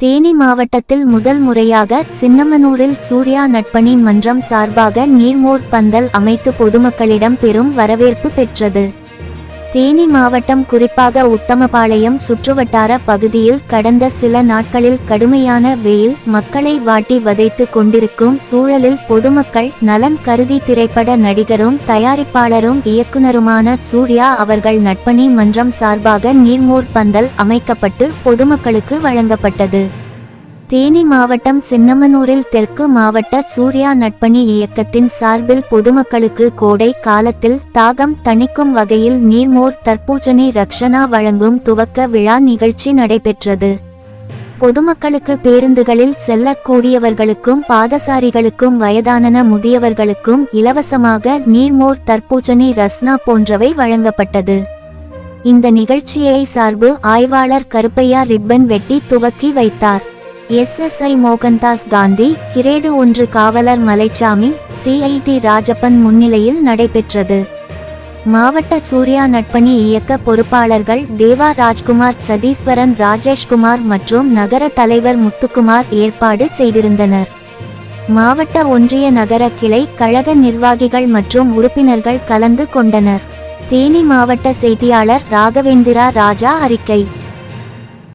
தேனி மாவட்டத்தில் முதல் முறையாக சின்னமனூரில் சூர்யா நட்பணி மன்றம் சார்பாக நீர்மோர் பந்தல் அமைத்து பொதுமக்களிடம் பெரும் வரவேற்பு பெற்றது. தேனி மாவட்டம் குறிப்பாக உத்தமபாளையம் சுற்றுவட்டார பகுதியில் கடந்த சில நாட்களில் கடுமையான வெயில் மக்களை வாட்டி வதைத்து கொண்டிருக்கும் சூழலில் பொதுமக்கள் நலன் கருதி திரைப்பட நடிகரும் தயாரிப்பாளரும் இயக்குனருமான சூர்யா அவர்கள் நட்பணி மன்றம் சார்பாக நீர்மோர் பந்தல் அமைக்கப்பட்டு பொதுமக்களுக்கு வழங்கப்பட்டது. தேனி மாவட்டம் சின்னமனூரில் தெற்கு மாவட்ட சூர்யா நட்பணி இயக்கத்தின் சார்பில் பொதுமக்களுக்கு கோடை காலத்தில் தாகம் தணிக்கும் வகையில் நீர்மோர் தர்பூசணி ரக்ஷனா வழங்கும் துவக்க விழா நிகழ்ச்சி நடைபெற்றது. பொதுமக்களுக்கு பேருந்துகளில் செல்லக்கூடியவர்களுக்கும் பாதசாரிகளுக்கும் வயதான முதியவர்களுக்கும் இலவசமாக நீர்மோர் தர்பூசணி ரஸ்னா போன்றவை வழங்கப்பட்டது. இந்த நிகழ்ச்சியை சார்பு ஆய்வாளர் கருப்பையா ரிப்பன் வெட்டி துவக்கி வைத்தார். SSI மோகன்தாஸ் காந்தி, கிரேடு 1 காவலர் மலைச்சாமி, CIT ராஜப்பன் முன்னிலையில் நடைபெற்றது. மாவட்ட சூர்யா நட்பணி இயக்க பொறுப்பாளர்கள் தேவா ராஜ்குமார், சதீஸ்வரன், ராஜேஷ்குமார் மற்றும் நகர தலைவர் முத்துக்குமார் ஏற்பாடு செய்திருந்தனர். மாவட்ட ஒன்றிய நகர கிளை கழக நிர்வாகிகள் மற்றும் உறுப்பினர்கள் கலந்து கொண்டனர். தேனி மாவட்ட செய்தியாளர் ராகவேந்திரா ராஜா அறிக்கை.